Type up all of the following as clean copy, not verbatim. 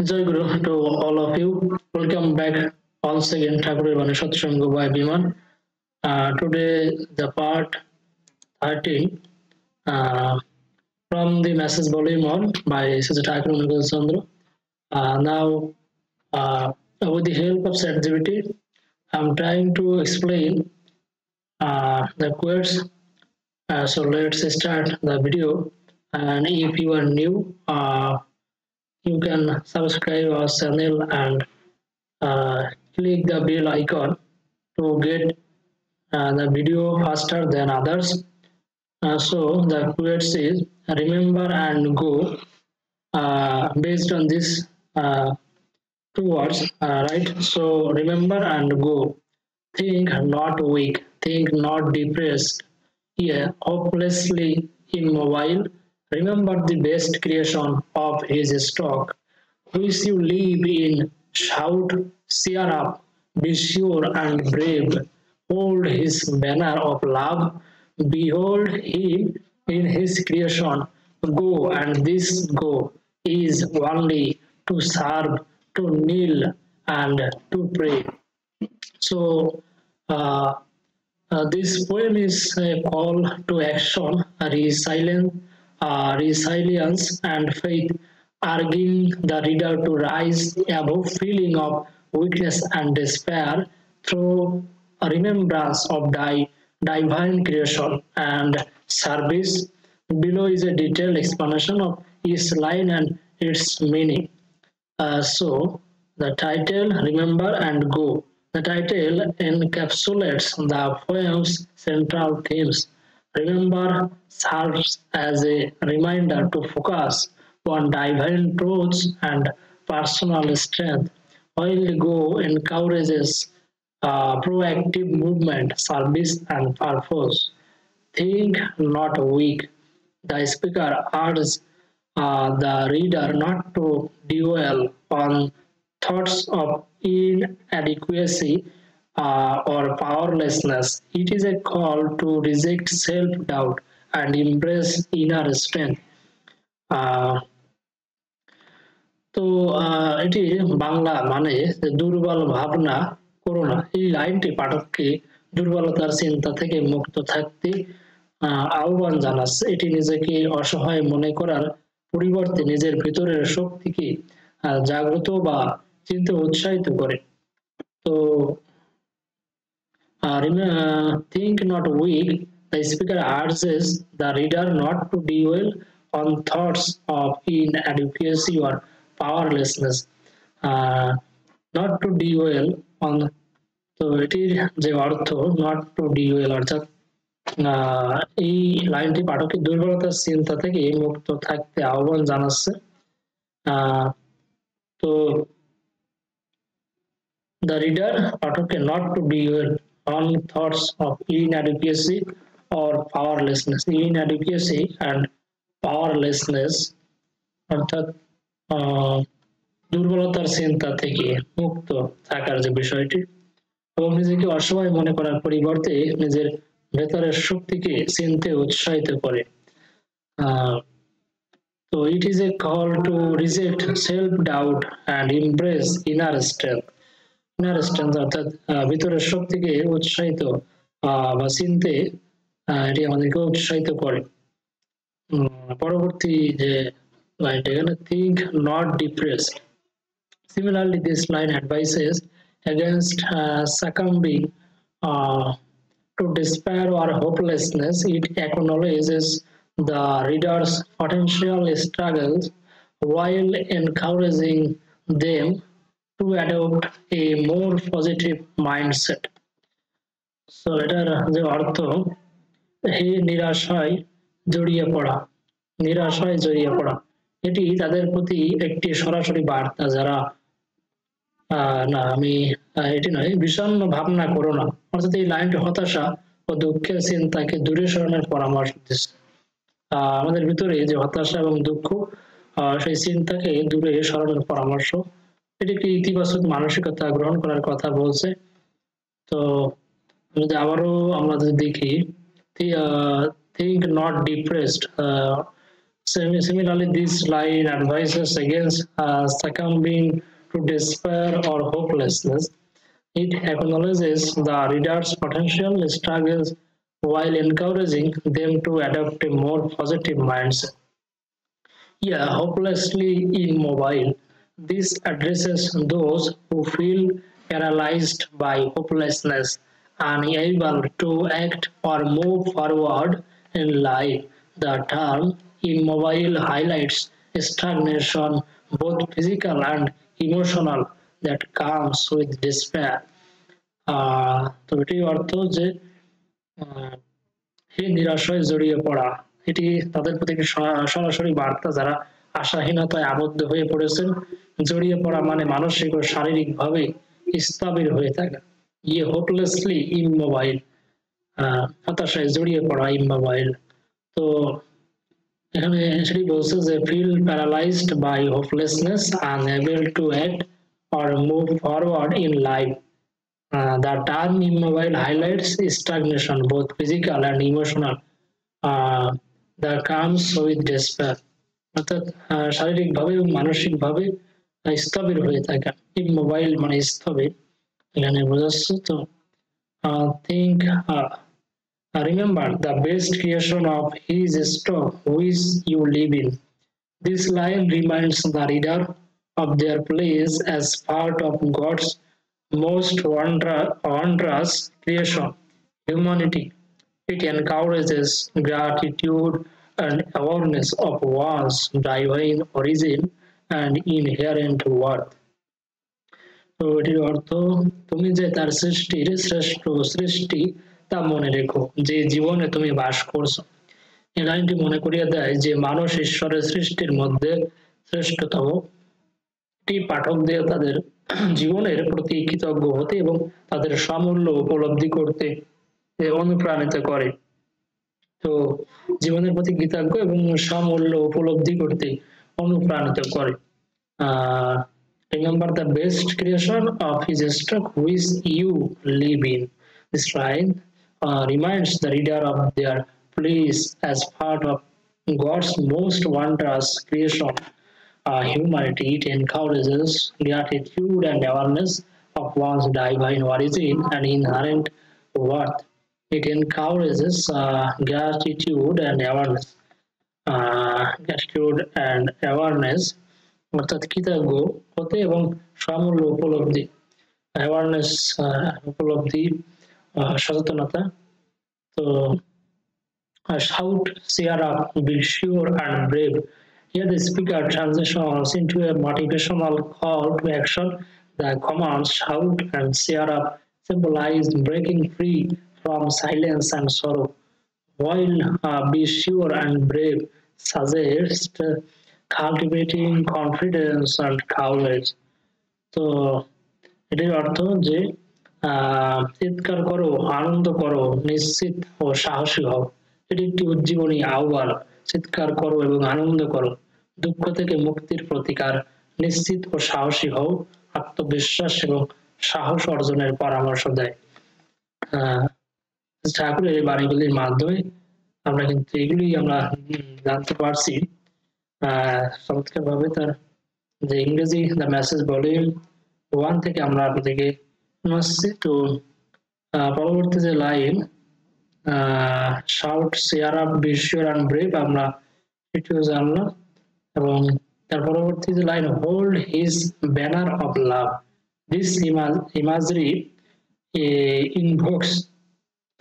Joy Guru to all of you. Welcome back once again, Thakur Bani Satsang by Biman. Today, the part 13 uh, from the message volume on by Sri Thakur Chandra. Now, with the help of ChatGPT, I'm trying to explain the quotes. So let's start the video. And if you are new, you can subscribe our channel and click the bell icon to get the video faster than others. So the quotes is remember and go based on this two words, right? So remember and go. Think not weak. Think not depressed. Yeah, hopelessly immobile. Remember the best creation of his stock, which you live in. Shout, cheer up, be sure and brave. Hold his banner of love. Behold him in his creation. Go, and this go is only to serve, to kneel, and to pray. So, uh, this poem is a call to action, resilience, and faith, urging the reader to rise above feeling of weakness and despair through a remembrance of divine creation and service. Below is a detailed explanation of each line and its meaning. So the title Remember and Go. The title encapsulates the poem's central themes. Remember serves as a reminder to focus on divine truths and personal strength, while Go encourages proactive movement, service, and purpose. Think not weak. The speaker urges the reader not to dwell on thoughts of inadequacy or powerlessness. It is a call to reject self doubt and embrace inner strength. Uh, তো এটি বাংলা মানে যে দুর্বল ভাবনা করো না, এই লাইনটি পাঠককে দুর্বলতার চিন্তা থেকে মুক্ত থাকতে আহ্বান জানাচ্ছে। এটি নিজেকে অসহায় মনে করার পরিবর্তে নিজের ভিতরের শক্তিকে জাগ্রত বা চিনতে উৎসাহিত করে। তো think not weak. The speaker urges the reader not to dwell on thoughts of inadequacy or powerlessness. Not to dwell on, তো এটির যে অর্থ not to dwell অর্থাৎ এই লাইনটি পাঠকের দুর্বলতার চিন্তা থেকে মুক্ত থাকতে আহ্বান জানাচ্ছে। তো the reader পাঠককে not to dwell on thoughts of inadequacy or powerlessness. Inadequacy and powerlessness অর্থাৎ দুর্বলতার চিন্তা থেকে মুক্ত থাকার যে বিষয়টি এবং নিজেকে অসহায় মনে করার পরিবর্তে নিজের ভেতরের শক্তিকে চিনতে উৎসাহিত করে। So it is a call to reject self-doubt and embrace inner strength. Inner strength অর্থাৎ ভিতরের শক্তিকে উৎসাহিত বা চিনতে এটি আমাদেরকে উৎসাহিত করে। পরবর্তী যে লাইনটা এখানে think not depressed. Similarly, this line advises against succumbing to despair or hopelessness. It acknowledges the reader's potential struggles while encouraging them to adopt a more positive mindset. So এটার যে অর্থ, হে নিরাশায় জড়িয়ে পড়া, নিরাশায় জড়িয়ে পড়া, এটি তাদের প্রতি একটি সরাসরি বার্তা যারা না আমি এটি নয়, বিষণ্ণ ভাবনা করো না, অর্থাৎ এই লাইনটি হতাশা ও দুঃখের চিন্তাকে দূরে সরানোর পরামর্শ দিচ্ছে। আমাদের ভিতরে যে হতাশা এবং দুঃখ সেই চিন্তাকে দূরে সরানোর পরামর্শ, এটি একটি ইতিবাচক মানসিকতা গ্রহণ করার কথা বলছে। তো যদি আবারও আমরা যদি দেখি think not depressed, Similarly, this line advises against succumbing to despair or hopelessness. It acknowledges the reader's potential struggles while encouraging them to adopt a more positive mindset. Yeah, hopelessly immobile. This addresses those who feel paralyzed by hopelessness, unable to act or move forward in life. The term immobile highlights stagnation, both physical and emotional, that comes with despair. তো এটি অর্থ যে এই নিরাশয় জড়িয়ে পড়া এটি তাদের প্রতি একটি সরাসরি বার্তা যারা আশাহীনতায় আবদ্ধ হয়ে পড়েছেন। জড়িয়ে পড়া মানে মানসিক ও শারীরিক ভাবে স্থবির হয়ে থাকা। ইয়ে হোপলেসলি ইমমোবাইল, হতাশায় জড়িয়ে পড়া ইমমোবাইল। তো এখানে সেটি বলছে যে feel paralysed by hopelessness, unable to act or move forward in life. The term immobile highlights stagnation, both physical and emotional, that comes with despair. অর্থাৎ শারীরিকভাবে এবং মানসিকভাবে স্থবির হয়ে থাকা। ইমমোবাইল মানে স্থবির, এখানে বোঝাচ্ছে। তো think remember the best creation of his stock which you live in. This line reminds the reader of their place as part of God's most wondrous creation, humanity. It encourages gratitude and awareness of one's divine origin and inherent worth. তো এটির অর্থ, তুমি যে তার সৃষ্টির শ্রেষ্ঠ সৃষ্টি তা মনে রেখো, যে জীবনে তুমি বাস করছো। এই লাইনটি মনে করিয়ে দেয় যে মানুষ ঈশ্বরের সৃষ্টির মধ্যে শ্রেষ্ঠতম। এটি পাঠকদের তাদের জীবনের প্রতি কৃতজ্ঞ হতে এবং তাদের সামূল্য উপলব্ধি করতে অনুপ্রাণিত করে। তো জীবনের প্রতি কৃতজ্ঞ এবং সামূল্য উপলব্ধি করতে অনুপ্রাণিত করে। Remember the best creation of his stock which you live in. This line reminds the reader of their place as part of God's most wondrous creation, humanity. It encourages gratitude and awareness of one's divine origin and inherent worth. It encourages gratitude and awareness, অর্থাৎ কৃতজ্ঞ হতে এবং সামূল্য উপলব্ধি, awareness উপলব্ধি, সচেতনতা। তো shout, cheer up, be sure and brave. Here the speaker transitions into a motivational call to action. The commands shout and cheer up symbolize breaking free from silence and sorrow, while be sure and brave suggest cultivating confidence and courage. তো এটির অর্থ যে চিৎকার করো, আনন্দ করো, নিশ্চিত ও সাহসী হও। এটি একটি উজ্জীবনী আহ্বান। চিৎকার করো এবং আনন্দ করো, দুঃখ থেকে মুক্তির প্রতিকার, নিশ্চিত ও সাহসী হও, আত্মবিশ্বাস এবং সাহস অর্জনের পরামর্শ দেয়। ঠাকুরের এই বাণীগুলির মাধ্যমে আমরা কিন্তু এগুলি আমরা জানতে পারছি চমৎকার ভাবে। তার যে ইংরেজি দ্য মেসেজ ভলিউম 1 থেকে আমরা আপনাদেরকে আসছি। তো পরবর্তী যে line shout, cheer up, be sure and brave, আমরা এটিও জানলাম। এবং তার পরবর্তী যে line hold his banner of love, this imagery invokes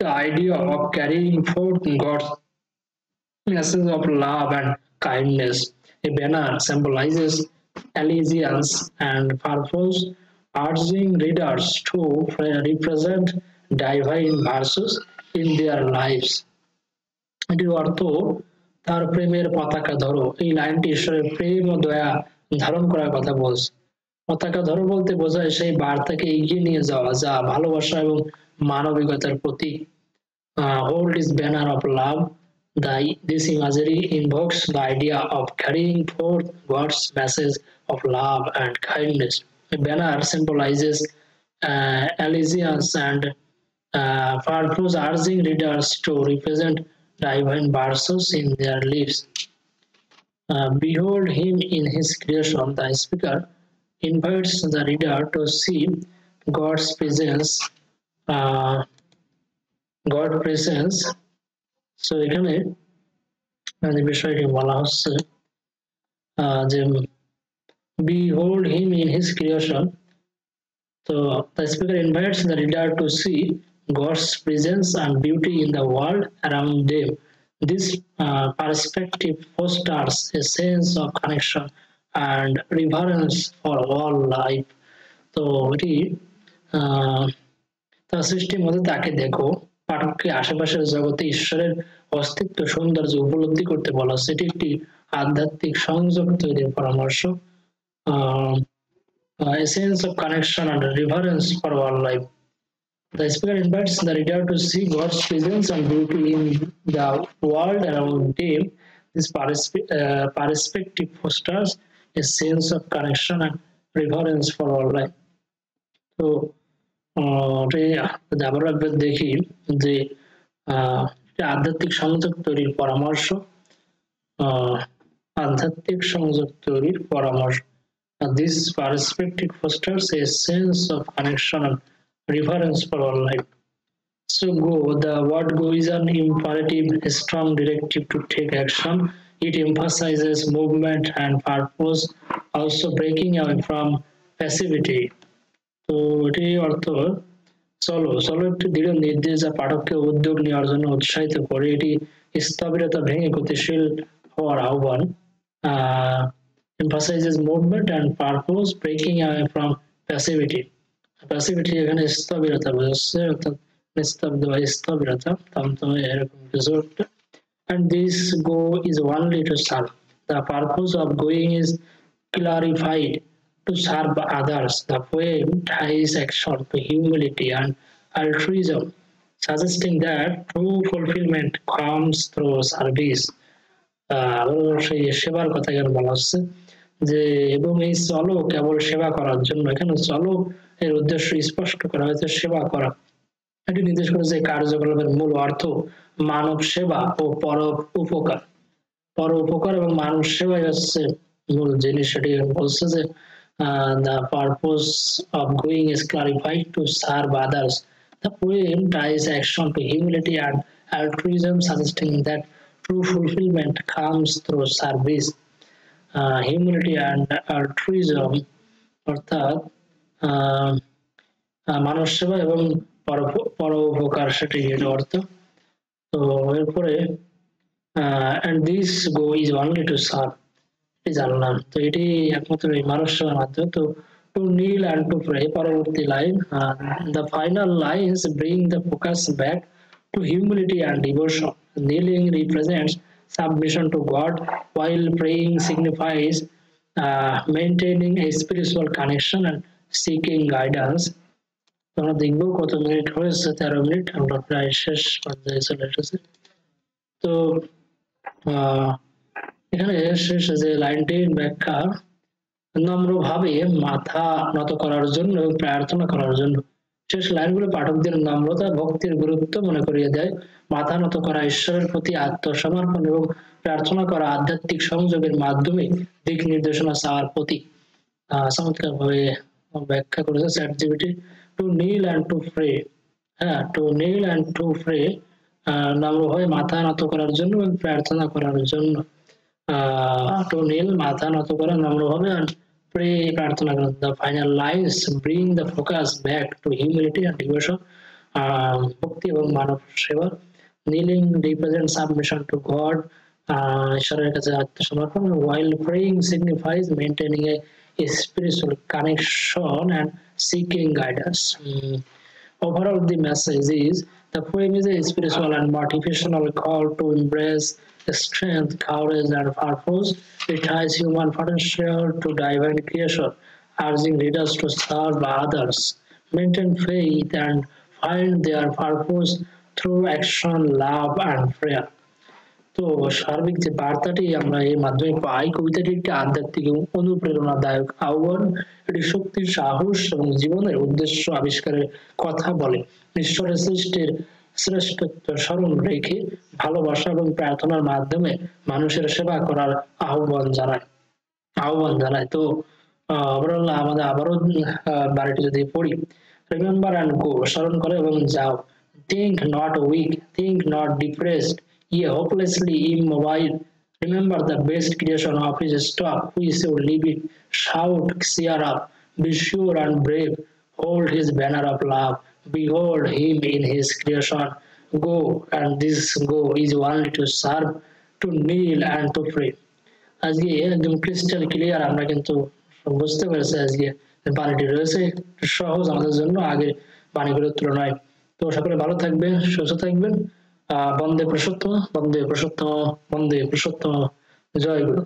the idea of carrying forth God's message of love and kindness. A banner symbolizes allegiance and purpose, urging readers to represent divine virtues in their lives. এটির অর্থ তার প্রেমের পতাকা ধরো। এই লাইনটি ঈশ্বরের প্রেম ও দয়া ধারণ করার কথা বলছে। পতাকা ধরো বলতে বোঝায় সেই বার্তাকে এগিয়ে নিয়ে যাওয়া যা ভালোবাসা এবং মানবিকতার প্রতীক। Hold his banner of love. This imagery invokes the idea of carrying forth God's message of love and kindness. A banner symbolizes allegiance and purpose, urging readers to represent divine virtues in their lives. Behold him in his creation. The speaker invites the reader to see God's presence. God presence. So এখানে যে বিষয়টি বলা হচ্ছে যে behold him in his creation. So the speaker invites the reader to see God's presence and beauty in the world around them. This perspective fosters a sense of connection and reverence for all life. তো এটি তার সৃষ্টির মধ্যে তাকে দেখো, পাঠককে আশেপাশের জগতে ঈশ্বরের অস্তিত্ব সৌন্দর্য উপলব্ধি করতে বলা হচ্ছে। এটি একটি আধ্যাত্মিক সংযোগ তৈরির পরামর্শ। A sense of connection and reverence for all life. The speaker invites the reader to see God's presence and beauty in the world around them. This perspective fosters a sense of connection and reverence for all life. So, আবার একবার দেখি যে আধ্যাত্মিক সংযোগ তৈরির পরামর্শ, আধ্যাত্মিক সংযোগ তৈরির পরামর্শ। This perspective fosters a sense of connection and reverence for all life. So go, the word go is an imperative, a strong directive to take action. It emphasizes movement and purpose, also breaking away from passivity. তো এটি অর্থ চলো, চলো একটি দৃঢ় নির্দেশ যা পাঠককে উদ্যোগ নেওয়ার জন্য উৎসাহিত করে। এটি স্থবিরতা ভেঙে গতিশীল হওয়ার আহ্বান। Emphasizes movement and purpose, breaking away from passivity. Passivity এখানে স্থবিরতা বোঝাচ্ছে, অর্থাৎ নিস্তব্ধ বা স্থবিরতা, থমথমে এরকম কিছু একটা। And this go is only to serve. The purpose of going is clarified to serve others. The poem ties action to humility and altruism, suggesting that true fulfillment comes through service. সেই সেবার কথা এখানে বলা হচ্ছে যে, এবং এই চলো কেবল সেবা করার জন্য। এখানে চলো এর উদ্দেশ্য স্পষ্ট করা হয়েছে সেবা করা। এটি নির্দেশ করে যে কার্যকলাপের মূল অর্থ মানব সেবা ও পর উপকার এবং মানব সেবাই হচ্ছে মূল জিনিস। এটি বলছে যে the purpose of going is clarified to serve others. The poem ties action to humility and altruism, suggesting that true fulfillment comes through service. Humility and altruism অর্থাৎ মানব সেবা এবং পরোপকার, সেটি এর অর্থ। তো এরপরে and this go is only to serve, জানলাম। তো এটি একমাত্র এই মানব সেবার মাধ্যমে। তো to kneel and to pray, পরবর্তী line, the final lines bring the focus back to humility and devotion. Kneeling represents submission to God, while praying signifies maintaining a spiritual connection and seeking guidance. আমরা দেখবো কত minute হয়েছে, 13 minute, আমরা প্রায় শেষ পর্যায়ে চলে এসেছি। তো এখানে শেষে যে লাইনটির ব্যাখ্যা, নম্রভাবে মাথা নত করার জন্য এবং প্রার্থনা করার জন্য। শেষ লাইনগুলো পাঠকদের নম্রতা ভক্তির গুরুত্ব মনে করিয়ে দেয়। মাথা নত করা ঈশ্বরের প্রতি আত্মসমর্পণ এবং প্রার্থনা করা আধ্যাত্মিক সংযোগের মাধ্যমে দিক নির্দেশনা চাওয়ার প্রতি। চমৎকার ভাবে ব্যাখ্যা করেছে ChatGPT. To kneel and to pray, to kneel and to pray, নম্রভাবে মাথা নত করার জন্য এবং প্রার্থনা করার জন্য। টু নীল মাথা নত করা নম্রভাবে, আর প্রে প্রার্থনা করা। The final lines bring the focus back to humility and devotion, ভক্তি এবং মানব সেবা। Kneeling represents submission to God, ঈশ্বরের কাছে আত্মসমর্পণ, while praying signifies maintaining a spiritual connection and seeking guidance. Overall, the message is the poem is a spiritual and motivational call to embrace the strength, courage, and purpose. It ties human potential to divine creation, urging readers to serve others, maintain faith, and find their purpose through action, love, and prayer. তো সার্বিক যে বার্তাটি আমরা এই মাধ্যমে পাই, কবিতাটি একটি আধ্যাত্মিক এবং অনুপ্রেরণাদায়ক আহ্বান। এটি শক্তির সাহস এবং জীবনের উদ্দেশ্য আবিষ্কারের কথা বলে। ঈশ্বরের সৃষ্টির শ্রেষ্ঠত্ব স্মরণ রেখে ভালোবাসা এবং প্রার্থনার মাধ্যমে মানুষের সেবা করার আহ্বান জানায়। তো ওভারঅল আমাদের আবারও বাড়িটি যদি পড়ি, রিমেম্বার অ্যান্ড গো, স্মরণ করে এবং যাও। Think not weak, think not depressed, ye hopelessly immobile. Remember the best creation of his stock, we should leave it. Shout, cheer up, be sure and brave. Hold his banner of love, behold him in his creation. Go, and this go is only to serve, to kneel and to pray. আজকে একদম crystal clear আমরা কিন্তু বুঝতে পেরেছি আজকে বাণীটি রয়েছে সহজ আমাদের জন্য আগের বাণীগুলোর তুলনায়। তো সকলে ভালো থাকবেন, সুস্থ থাকবেন। বন্দে পুরুষোত্তম, বন্দে পুরুষোত্তম, বন্দে পুরুষোত্তম। জয় গুরু।